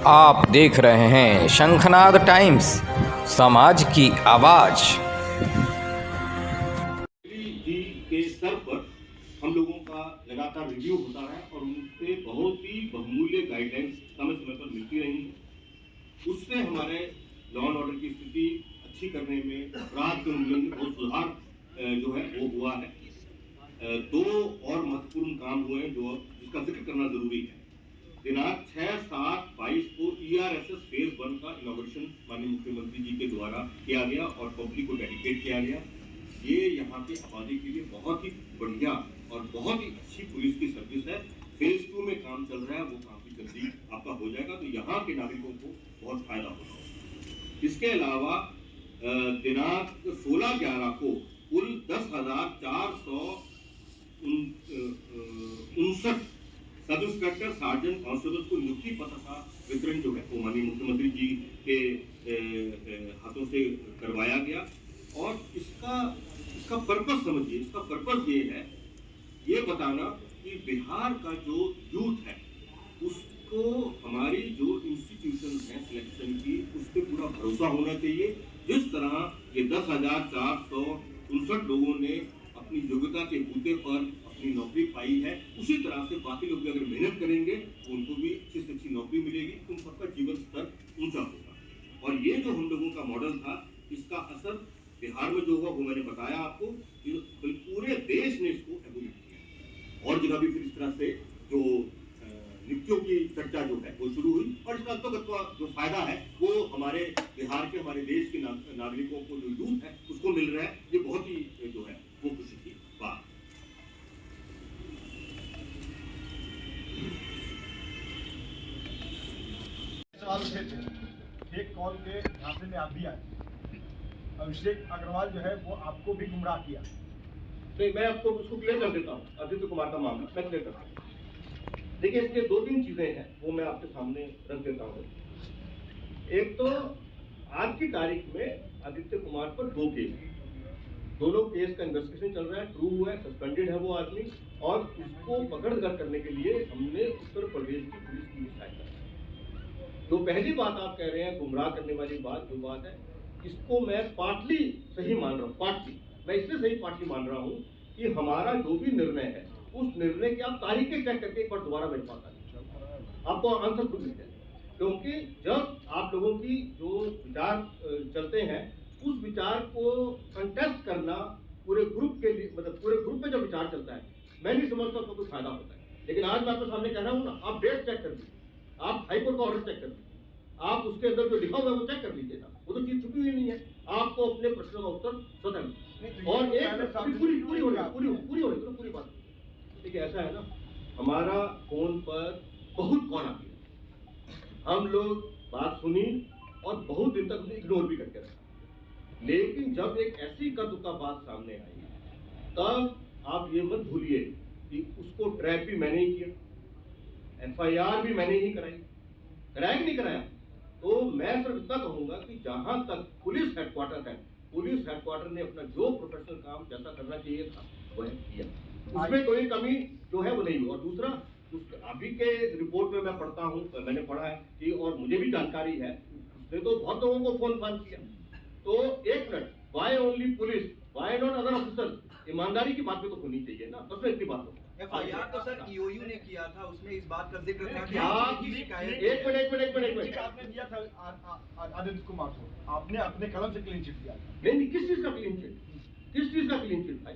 आप देख रहे हैं शंखनाद टाइम्स, समाज की आवाज। जी के स्तर पर हम लोगों का लगातार रिव्यू होता है और उनसे बहुत ही बहुमूल्य गाइडलाइंस समय समय पर मिलती रही हैं। उससे हमारे लॉ एंड ऑर्डर की स्थिति अच्छी करने में, अपराध के उन्मूलन में बहुत सुधार जो है वो हुआ है। दो और महत्वपूर्ण काम हुए जो जिसका जिक्र करना जरूरी है। दिनांक 6/7/22 को ERSS फेज 1 का इनॉग्रेशन माननीय मुख्यमंत्री जी के द्वारा किया गया और पब्लिक को डेडिकेट किया गया। ये यहाँ की आबादी के लिए बहुत ही बढ़िया और बहुत ही अच्छी पुलिस की सर्विस है। फेज 2 में काम चल रहा है, वो काफी जल्दी आपका हो जाएगा, तो यहाँ के नागरिकों को बहुत फायदा होगा। इसके अलावा दिनांक 16/11 को कुल 10,459 सब इंस्पेक्टर सार्जेंट कांस्टेबल को नियुक्ति पत्र का वितरण जो है वो माननीय मुख्यमंत्री जी के हाथों से करवाया गया। और इसका पर्पस समझिए, इसका पर्पस ये है, ये बताना कि बिहार का जो यूथ है उसको हमारी जो इंस्टीट्यूशन है सिलेक्शन की, उस पर पूरा भरोसा होना चाहिए। जिस तरह ये 10,459 लोगों ने अपनी योग्यता के बूते पर अपनी नौकरी पाई है, उसी तरह से बाकी लोग भी अगर मेहनत करेंगे तो उनको भी अच्छी से अच्छी नौकरी मिलेगी, तो उन सबका जीवन स्तर ऊंचा होगा। और ये जो हम लोगों का मॉडल था, इसका असर बिहार में जो हुआ वो मैंने बताया आपको, पूरे देश ने इसको एडोप्ट किया। और जगह भी फिर इस तरह से जो नियुक्तियों की चर्चा जो है वो शुरू हुई, और इसका अंतर्गत जो फायदा है वो हमारे बिहार के, हमारे देश के नागरिकों को, जो यूथ है उसको मिल रहा है। ये बहुत ही जो है वो खुशी की बात। सवाल उठे थे, एक कॉल के झांसे में आप भी आए। अभिषेक अग्रवाल जो है वो आपको भी गुमराह किया। नहीं, मैं आपको उसको क्लियर कर देता हूँ। आदित्य कुमार का मामला मैं क्लियर करता हूँ। देखिए, इसके 2-3 चीजें हैं वो मैं आपके सामने रख देता हूँ। एक तो आज की तारीख में आदित्य कुमार पर 2 केस, दोनों केस का इन्वेस्टिगेशन चल रहा है। ट्रू हुआ है, सस्पेंडेड है वो आदमी, और उसको पकड़ करने के लिए हमने उत्तर प्रदेश की पुलिस की सहायता की। तो पहली बात आप कह रहे हैं गुमराह करने वाली बात, जो बात है, इसको मैं पार्टली सही मान रहा हूँ। पार्टली मैं इसलिए सही पार्टली मान रहा हूँ कि हमारा जो भी निर्णय है उस निर्णय की आप तारीखें चेक करके एक बार दोबारा मेरे पास आ जाए, आपको आंसर खुद मिल जाए। क्योंकि जब आप लोगों की जो विचार चलते हैं, उस विचार को कंटेस्ट करना पूरे ग्रुप के लिए, मतलब पूरे ग्रुप में जब विचार चलता है, मैं नहीं समझता उसका कोई फायदा होता है। लेकिन आज मैं आपके सामने कह रहा हूँ ना, आप डेट चेक कर लीजिए, आप हाईकोर्ट का ऑर्डर चेक कर लीजिए, आप उसके अंदर जो लिखा हुआ है वो चेक कर लीजिएगा। वो तो चीज छुपी हुई नहीं है, आपको अपने प्रश्नों का उत्तर स्वतः। और एक पूरी होने पूरी बात। देखिए, ऐसा है ना, हमारा फोन पर बहुत कॉल आती है, हम लोग बात सुनी और बहुत दिन तक उसे इग्नोर भी करके रखा। लेकिन जब एक ऐसी कदुका बात सामने आई, तब आप ये मत भूलिए कि उसको ट्रैक भी मैंने ही किया, FIR भी मैंने ही कराई, कराया कि नहीं कराया। तो मैं सिर्फ इतना कहूंगा कि जहां तक पुलिस हेडक्वार्टर है, पुलिस हेडक्वार्टर ने अपना जो प्रोफेशनल काम जैसा करना चाहिए था वह किया, उसमें कोई कमी जो है वो नहीं हुई। और दूसरा, अभी के रिपोर्ट में मैं पढ़ता हूँ, मैंने पढ़ा है कि, और मुझे भी जानकारी है, उसने तो बहुत लोगों को फोन किया। तो एक minute, why only police, why not other officers? ईमानदारी की बात भी तो होनी चाहिए ना, बस इतनी बात हो। FIR तो सर EOU ने किया था, उसमें इस बात का जिक्र था कि आपकी शिकायत। एक मिनट आपने दिया था आदित्य कुमार को, आपने अपने कलम से क्लीन चिट दिया था। नहीं, किस चीज का क्लीन चिट? किस चीज का क्लीन चिट भाई?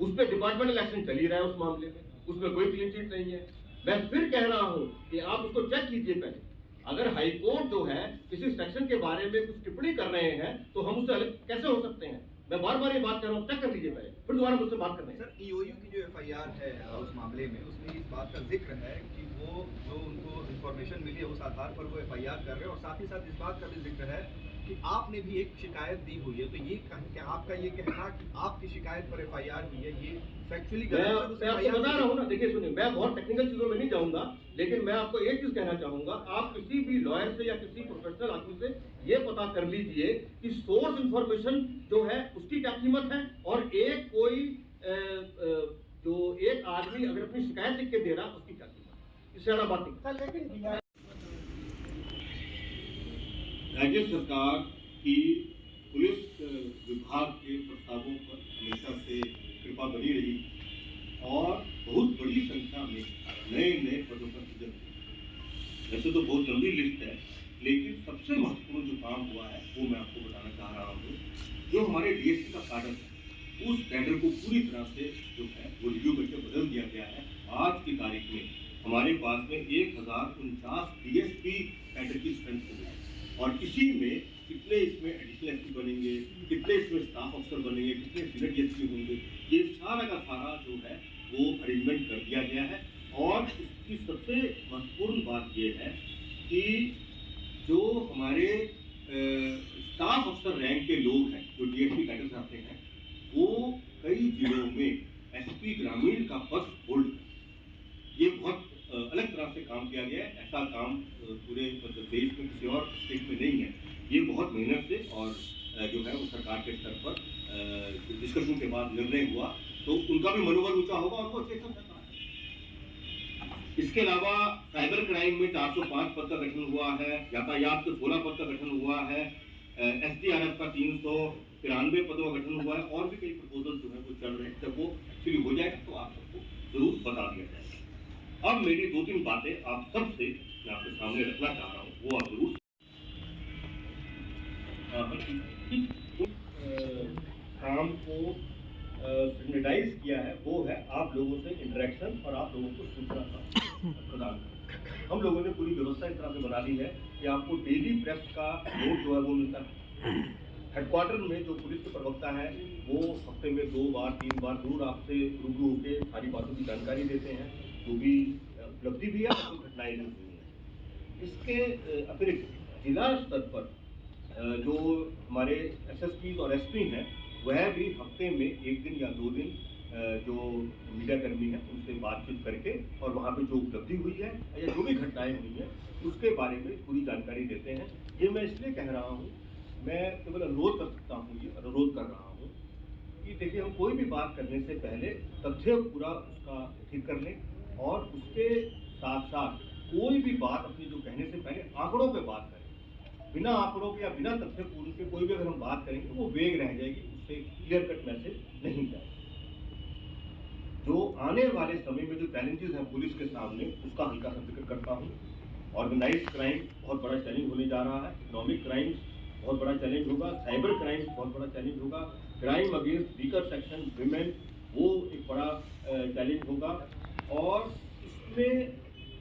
उस पर डिपार्टमेंटल एक्शन चल ही रहा है उस मामले में, उसमें कोई क्लीन चिट नहीं है। मैं फिर कह रहा हूं कि आप उसको चेक कीजिए पहले। अगर हाईकोर्ट जो है किसी सेक्शन के बारे में कुछ टिप्पणी कर रहे हैं तो हम उससे अलग कैसे हो सकते हैं? मैं बार बार ये बात कर रहा हूँ, चेक कर लीजिए पहले, फिर दोबारा मुझसे बात करना है। सर EOU की जो FIR है उस मामले में, उसमें इस बात का जिक्र है कि वो जो उनको इंफॉर्मेशन मिली है उस आधार पर वो FIR कर रहे हैं, और साथ ही साथ इस बात का भी जिक्र है कि आपने भी एक शिकायत दी हुई है। तो ये क्या आपका ये कहना कि आपकी शिकायत पर FIR की है, ये फैक्चुअली मैं आपको बता रहा हूँ ना। देखिए सुनिए, मैं बहुत टेक्निकल चीजों में नहीं जाऊंगा, लेकिन मैं आपको एक चीज कहना चाहूंगा, आप किसी भी लॉयर से या किसी प्रोफेशनल आदमी से ये पता कर लीजिए कि सोर्स इंफॉर्मेशन जो है उसकी क्या कीमत है, और एक कोई जो एक आदमी अगर अपनी शिकायत लिख के दे रहा उसकी क्या कीमत, इससे ज्यादा बात नहीं। राज्य सरकार की पुलिस विभाग के प्रस्तावों पर हमेशा से कृपा बनी रही और बहुत बड़ी संख्या में नए नए पदों पर सृजन हुआ। वैसे तो बहुत लंबी लिस्ट है, लेकिन सबसे महत्वपूर्ण जो काम हुआ है वो मैं आपको बताना चाह रहा हूँ। जो हमारे डीएसपी का कैडर है, उस कैडर को पूरी तरह से जो है वो रिव्यू करके बदल दिया गया है। आज की तारीख में हमारे पास में 1049 डीएसपी कैडर की स्ट्रेंथ हो गई और इसी में कितने इसमें एडिशनल एसपी बनेंगे, कितने इसमें स्टाफ अफसर बनेंगे, कितने सीनियर डीएसपी होंगे, ये सारा का सारा जो है वो अरेंजमेंट कर दिया गया है। और इसकी सबसे महत्वपूर्ण बात ये है कि जो हमारे स्टाफ अफसर रैंक के लोग हैं जो डीएसपी कैडर से आते हैं, वो कई जिलों में एसपी ग्रामीण का पद होल्ड कर, ये बहुत अलग तरह से काम किया गया है। ऐसा काम पूरे मतलब देश में किसी और स्टेट में नहीं है। ये बहुत मेहनत से और जो है वो सरकार के स्तर पर डिस्कशन के बाद निर्णय हुआ, तो उनका भी मनोबल ऊंचा होगा और वो अच्छे से सरकार। इसके अलावा साइबर क्राइम में 405 पद का गठन हुआ है, यातायात के 16 पद का गठन हुआ है, एसडीआरएफ का 393 पदों का गठन हुआ है और भी कई प्रपोजल जो है वो चल रहे हैं। जब वो एक्चुअली हो जाएगा तो आप सबको जरूर बता दिया जाएगा। अब मेरी 2-3 बातें आप सबसे मैं आपके सामने रखना चाह रहा हूँ, वो आप जरूर काम को स्टैंडर्डाइज किया है, वो है आप लोगों से इंटरेक्शन और आप लोगों को सूचना का प्रदान करना। हम लोगों ने पूरी व्यवस्था इस तरह से बना ली है कि आपको डेली प्रेस का नोट जो है वो मिलता है। हेडक्वार्टर में जो पुलिस के प्रवक्ता है वो हफ्ते में 2 बार 3 बार जरूर आपसे रूबरू होकर सारी बातों की जानकारी देते हैं, जो भी उपलब्धि भी है और जो घटनाएं भी हुई हैं। इसके अतिरिक्त जिला स्तर पर जो हमारे एसएसपी और एसपी हैं, वह भी हफ्ते में 1 दिन या 2 दिन जो मीडिया कर्मी हैं उनसे बातचीत करके और वहाँ पे जो उपलब्धि हुई है या जो भी घटनाएं हुई हैं उसके बारे में पूरी जानकारी देते हैं। ये मैं इसलिए कह रहा हूँ, मैं केवल अनुरोध कर सकता हूँ, ये अनुरोध कर रहा हूँ कि देखिए हम कोई भी बात करने से पहले तथ्य पूरा उसका ठीक कर लें और उसके साथ साथ कोई भी बात अपनी जो कहने से पहले आंकड़ों पे बात करें। बिना आंकड़ों के या बिना तथ्यपूर्ण के कोई भी अगर हम बात करेंगे तो वो वेग रह जाएगी, उससे क्लियर कट मैसेज नहीं जाएगा। जो आने वाले समय में जो चैलेंजेस हैं पुलिस के सामने, उसका हल्का सा जिक्र करता हूँ। ऑर्गेनाइज्ड क्राइम बहुत बड़ा चैलेंज होने जा रहा है, इकोनॉमिक क्राइम्स बहुत बड़ा चैलेंज होगा, साइबर क्राइम्स बहुत बड़ा चैलेंज होगा, crime against weaker section women वो एक बड़ा चैलेंज होगा। और इसमें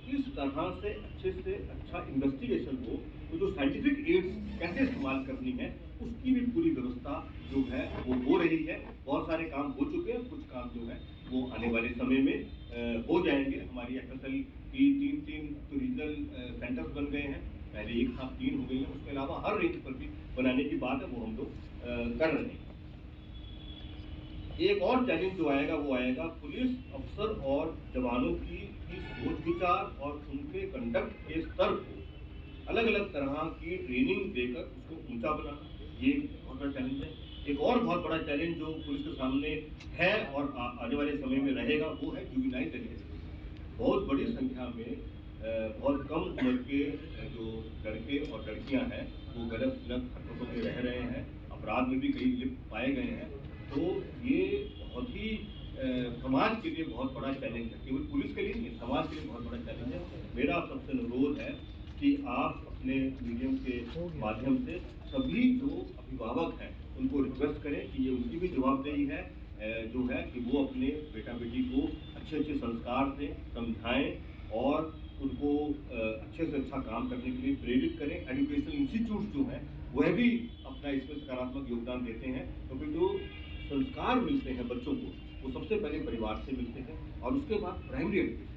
किस तरह से अच्छा इन्वेस्टिगेशन हो, तो जो साइंटिफिक एड्स कैसे इस्तेमाल करनी है उसकी भी पूरी व्यवस्था जो है वो हो रही है। बहुत सारे काम हो चुके हैं, कुछ काम जो है वो आने वाले समय में हो जाएंगे। हमारी एफएसएल की 3 रीजनल सेंटर्स बन गए हैं, पहले 1 था 3 हो गई है। उसके अलावा हर रेंज पर भी बनाने की बात है, वो हम लोग कर रहे हैं। एक और चैलेंज जो आएगा वो आएगा पुलिस अफसर और जवानों की सोच विचार और उनके कंडक्ट के स्तर को अलग अलग तरह की ट्रेनिंग देकर उसको ऊंचा बनाना, ये बहुत बड़ा चैलेंज है। एक और बहुत बड़ा चैलेंज जो पुलिस के सामने है और आने वाले समय में रहेगा वो है जुवेनाइल डेलिंक्वेंसी। बहुत बड़ी संख्या में बहुत कम उम्र के जो लड़के और लड़कियां हैं वो गलत हरकतों में रह रहे हैं, अपराध में भी कई लिप्त पाए गए हैं। तो ये बहुत ही समाज के लिए बहुत बड़ा चैलेंज है, केवल पुलिस के लिए नहीं, समाज के लिए बहुत बड़ा चैलेंज है। मेरा सबसे अनुरोध है कि आप अपने मीडियम के माध्यम से सभी जो अभिभावक हैं उनको रिक्वेस्ट करें कि ये उनकी भी जवाबदेही है जो है कि वो अपने बेटा बेटी को अच्छे संस्कार दें, समझाएं और उनको अच्छे से अच्छा काम करने के लिए प्रेरित करें। एजुकेशन इंस्टीट्यूट जो हैं वह भी अपना इसमें सकारात्मक योगदान देते हैं, क्योंकि जो संस्कार मिलते हैं बच्चों को वो सबसे पहले परिवार से मिलते हैं और उसके बाद प्राइमरी एजुकेशन,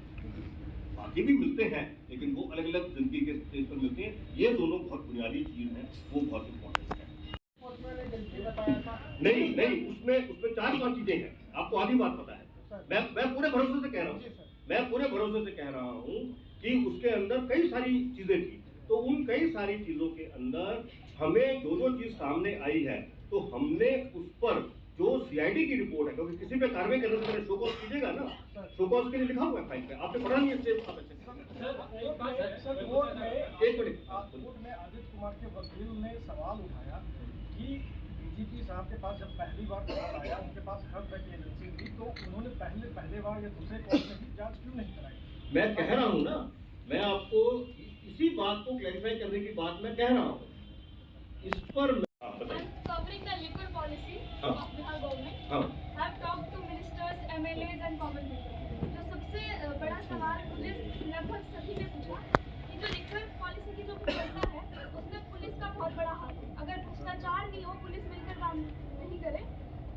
बाकी भी मिलते हैं लेकिन वो अलग अलग जिंदगी के स्टेज पर मिलते हैं। ये दोनों बहुत बुनियादी चीज हैं, वो बहुत इम्पोर्टेंट है। नहीं, उसमें 4-5 चीजें हैं, आपको आधी बात पता है। मैं पूरे भरोसे से कह रहा हूँ, कि उसके अंदर कई सारी चीजें थी, तो उन कई सारी चीजों के अंदर हमें जो चीज सामने आई है तो हमने उस पर जो सीआईडी की रिपोर्ट है, क्योंकि किसी पे कार्रवाई करने से पहले शो कॉज कीजिएगा ना, शो कॉज के लिए लिखा हुआ है फाइल पे, आपने पढ़ा नहीं है। एक मिनट, कोर्ट में आदित्य कुमार के वकील डीजीपी साहब के पास जब पहली बार कॉल आया, उनके पास हर तरह की एजेंसी थी, तो उन्होंने पहले बार या दूसरे कॉल में ही जांच क्यों नहीं कराई? मैं कह रहा हूँ ना, मैं आपको इसी बात को क्लैरिफाई करने की बात मैं कह रहा हूँ। इस पर covering the liquor policy of Bihar government. हाँ Have talked to ministers, MLAs and common people. जो सबसे बड़ा सवाल मुझे लगभग सभी ने पूछा कि जो लिकर पॉलिसी की जो व्यवस्था है उसमें पुलिस का बहुत बड़ा हाथ है। अगर भ्रष्टाचार नहीं हो, पुलिस मिलकर काम नहीं करे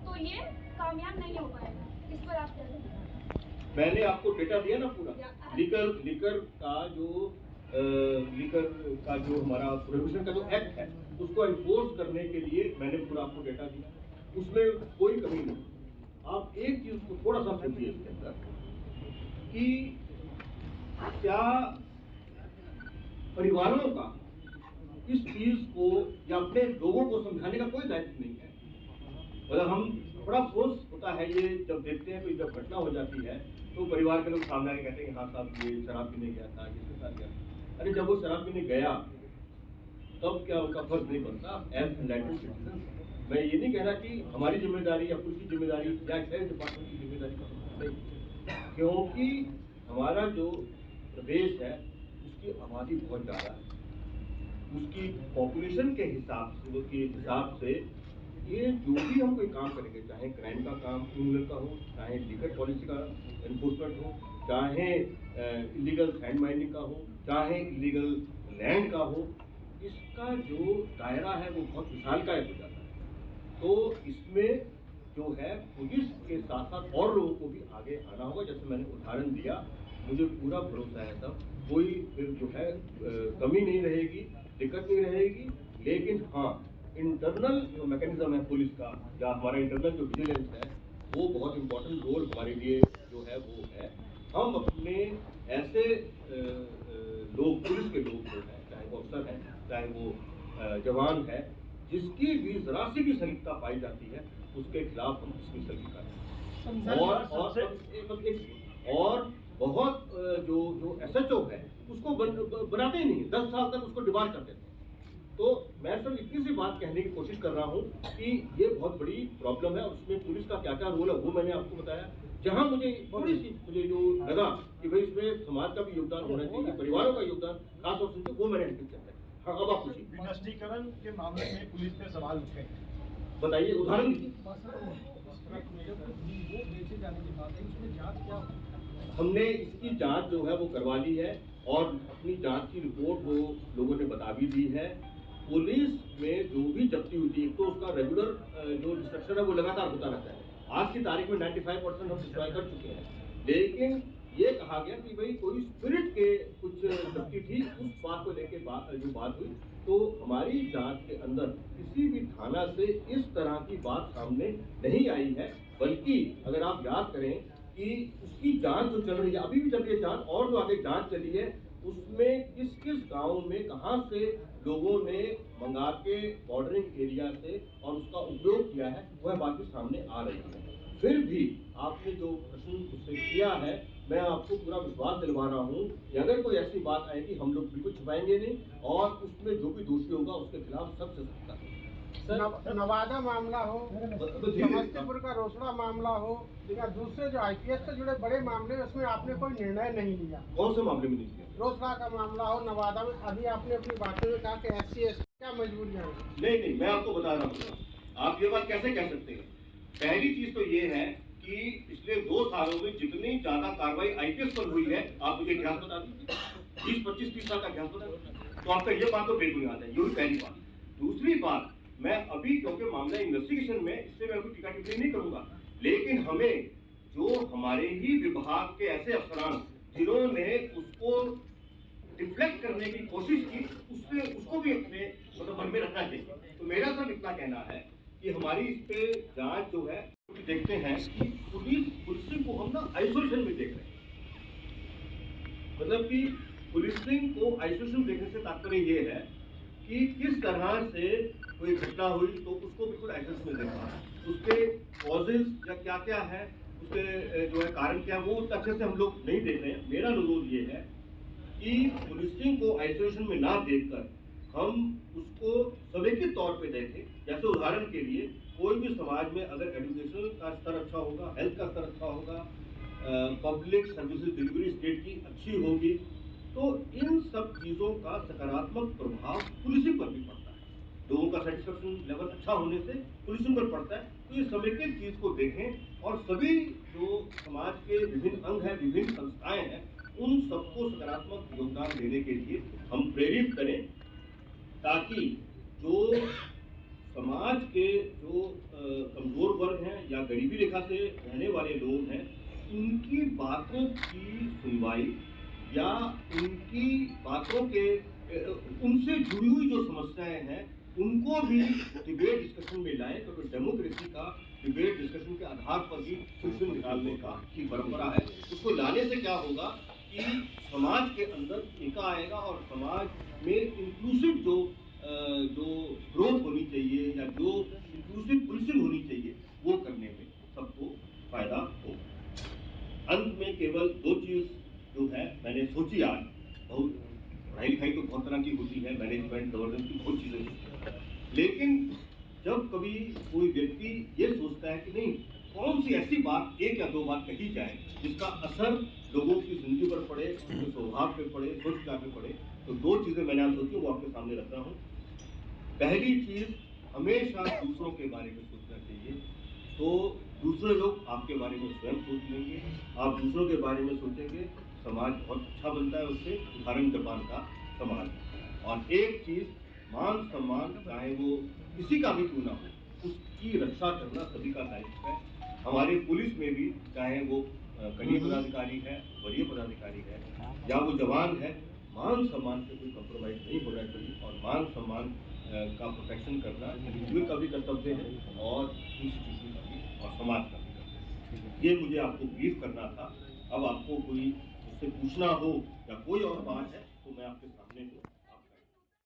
तो ये कामयाब नहीं हो पाएगा। इस पर आप क्या कहेंगे? मैंने आपको डेटा दिया ना पूरा। लिकर का जो हमारा प्रोहिबिशन का जो एक्ट है उसको एनफोर्स करने के लिए मैंने पूरा आपको डेटा दिया, उसमें कोई कमी नहीं। आप एक चीज को थोड़ा सा समझिए इसके अंदर कि क्या परिवारों का इस चीज को या अपने लोगों को समझाने का कोई दायित्व नहीं है। मतलब हम बड़ा अफसोस होता है ये जब देखते हैं, कोई जब घटना हो जाती है तो परिवार के लोग सामने आके कहते हैं हाँ साहब ये शराब पीने गया था, ये साथ गया। अरे जब वो शराब पीने गया तब क्या उनका फर्ज नहीं बनता एज एनलाइटेंड सिटीजन? मैं ये नहीं कह रहा कि हमारी जिम्मेदारी या पुलिस की जिम्मेदारी या एक्साइज डिपार्टमेंट की जिम्मेदारी नहीं, क्योंकि हमारा जो प्रदेश है उसकी आबादी बहुत ज़्यादा है, उसकी पॉपुलेशन के हिसाब से ये जो भी हम कोई काम करेंगे, चाहे क्राइम का काम क्रिमिनल का हो, चाहे लिकर पॉलिसी का एनफोर्समेंट हो, चाहे इलीगल सैंड माइनिंग का हो, चाहे इलीगल लैंड का हो, इसका जो दायरा है वो बहुत विशालकाय हो जाता है। तो इसमें जो है पुलिस के साथ साथ और लोगों को भी आगे आना होगा। जैसे मैंने उदाहरण दिया, मुझे पूरा भरोसा है तब कोई फिर जो है कमी नहीं रहेगी, दिक्कत नहीं रहेगी। लेकिन हाँ, इंटरनल जो मैकेनिज्म है पुलिस का या हमारा इंटरनल जो विजिलेंस है वो बहुत इंपॉर्टेंट रोल हमारे लिए जो है वो है। हम अपने ऐसे लोग, पुलिस के लोग जो हैं, चाहे वो अफसर हैं, चाहे वो जवान है, जिसकी भी जरा सी भी संलिप्तता पाई जाती है उसके खिलाफ हम डिसमिसल भी करते हैं। और बहुत जो SHO है उसको बनाते ही नहीं, 10 साल तक उसको डिबार कर देते हैं। तो मैं सिर्फ इतनी सी बात कहने की कोशिश कर रहा हूँ कि ये बहुत बड़ी प्रॉब्लम है और उसमें पुलिस का क्या क्या रोल है वो मैंने आपको बताया। जहाँ मुझे थोड़ी सी जो लगा कि भाई इसमें समाज का भी योगदान होना चाहिए, परिवारों का योगदान खास तौर से, वो मैंने हैंडल किया है। हाँ, अब आप पूछिए। विनष्टीकरण के मामले में पुलिस पे सवाल उठे, बताइए, उदाहरण दीजिए। वो बेचे जाने की बात है, उसमें जांच क्या? हमने इसकी जांच जो है वो करवा ली है और अपनी जांच की रिपोर्ट वो लोगों ने बता भी दी है। पुलिस में जो भी जब्ती हुई थी, तो उसका रेगुलर जो डिस्ट्रक्शन है वो लगातार होता रहता है। आज की तारीख में 95% हम डिस्ट्रॉय कर चुके हैं, लेकिन ये कहा गया कि भाई कोई स्पिरिट के कुछ जब्ती थी, उस बात को लेके जो बात हुई, तो हमारी जांच के अंदर किसी भी थाना से इस तरह की बात सामने नहीं आई है। बल्कि अगर आप याद करें कि उसकी जांच जो चल रही है, अभी भी चल रही है जांच, और जो आगे जांच चली है उसमें किस किस गांव में कहां से लोगों ने मंगा के बॉर्डरिंग एरिया से और उसका उपयोग किया है, वह बात भी सामने आ रही है। फिर भी आपने जो प्रश्न मुझसे किया है, मैं आपको पूरा विश्वास दिलवा रहा हूँ कि अगर कोई ऐसी बात आएगी हम लोग बिल्कुल छुपाएंगे नहीं और उसमें जो भी दोषी होगा उसके खिलाफ सख्त से सख्त करेंगे। नवादा मामला हो, समस्तीपुर का रोसड़ा मामला हो या दूसरे जो IPS से जुड़े बड़े मामले, उसमें आपने कोई निर्णय नहीं लिया। कौन से मामले में नहीं लिया? रोसड़ा का मामला हो, नवादा में अभी आपने अपनी बातों में कहा कि SC/ST क्या मजबूरियाँ हैं? नहीं, मैं आपको बता रहा हूँ, आप ये बात कैसे कह सकते हैं? पहली चीज तो ये है कि पिछले 2 सालों में जितनी ज्यादा कार्रवाई IPS पर हुई है, आप मुझे इतिहास बता दीजिए, 20, 25, 30 साल का इतिहास बता दीजिए, तो आपका ये बात तो बेबुनियाद है। यही पहली बात। दूसरी बात, मैं अभी क्योंकि मामला इन्वेस्टिगेशन में, इसलिए मैं कोई टीका टिप्पणी नहीं करूंगा, लेकिन हमें जो हमारे ही विभाग के ऐसे अफसरान जिन्होंने उसको डिफ्लेक्ट करने की कोशिश की, उसको भी अपने मतलब मन में रखना चाहिए। तो मेरा सिर्फ इतना कहना है कि हमारी इस पे जांच जो है, देखते हैं कि पुलिसिंग को हम ना आइसोलेशन में देख रहे हैं। मतलब कि पुलिसिंग को आइसोलेशन देखने से तात्पर्य ये है कि किस तरह से कोई घटना हुई तो उसको बिल्कुल आइसोलेशन में देखना, उसके कॉजेज या क्या क्या है, उसके जो है कारण क्या है, वो उस अच्छे से हम लोग नहीं देख रहे हैं। मेरा अनुरोध ये है कि पुलिसिंग को आइसोलेशन में ना देखकर हम उसको समेकित तौर पे देखें। जैसे उदाहरण के लिए कोई भी समाज में अगर एजुकेशन का स्तर अच्छा होगा, हेल्थ का स्तर अच्छा होगा, पब्लिक सर्विसेज डिलीवरी स्टेट की अच्छी होगी, तो इन सब चीज़ों का सकारात्मक प्रभाव पुलिसिंग पर भी पड़ता है। लोगों का सेटिस्फेक्शन लेवल अच्छा होने से पुलिसिंग पर पड़ता है। तो ये समेकित चीज़ को देखें और सभी जो समाज के विभिन्न अंग हैं, विभिन्न संस्थाएं हैं, उन सबको सकारात्मक योगदान देने के लिए हम प्रेरित करें, ताकि जो समाज के जो कमजोर वर्ग हैं या गरीबी रेखा से रहने वाले लोग हैं, उनकी बातों की सुनवाई या उनकी बातों के उनसे जुड़ी हुई जो समस्याएं हैं उनको भी डिबेट डिस्कशन में लाएं, क्योंकि डेमोक्रेसी का डिबेट डिस्कशन के आधार पर ही सोल्यूशन निकालने का की परंपरा है। उसको लाने से क्या होगा कि समाज के अंदर एका आएगा और समाज में इंक्लूसिव जो ग्रोथ होनी चाहिए या जो इंक्लूसिव पुलिसिंग होनी चाहिए वो करने में सबको फायदा होगा। अंत में केवल दो चीज जो है मैंने सोची आज, बहुत पढ़ाई लिखाई तो बहुत तरह की होती है, मैनेजमेंट गवर्नेंस की बहुत चीजें होती हैं, लेकिन जब कभी कोई व्यक्ति ये सोचता है कि नहीं कौन सी ऐसी बात, एक या दो बात कही जाए जिसका असर लोगों की जिंदगी पर पड़े, उनके स्वभाव पे पड़े, सोच विचार पे पड़े, तो दो चीजें मैंने आज सोची वो आपके सामने रख रहा हूँ। पहली चीज, हमेशा दूसरों के बारे में सोचना चाहिए, तो दूसरे लोग आपके बारे में स्वयं सोच लेंगे, आप दूसरों के बारे में सोचेंगे, समाज बहुत अच्छा बनता है उससे। उदाहरण जापान का समाज। और एक चीज, मान सम्मान चाहे वो किसी का भी क्यों ना हो, उसकी रक्षा करना सभी का दायित्व है। हमारे पुलिस में भी चाहे वो कनीय पदाधिकारी है, वरीय पदाधिकारी है या वो जवान है, मान सम्मान से कोई कॉम्प्रोमाइज नहीं होना चाहिए और मान सम्मान का प्रोटेक्शन करना इंडिविजुअल का भी कर्तव्य है और इंस्टीट्यूशन का भी और समाज का भी कर्तव्य है। ये मुझे आपको ब्रीफ करना था। अब आपको कोई उससे पूछना हो या कोई और बात है तो मैं आपके सामने हूँ।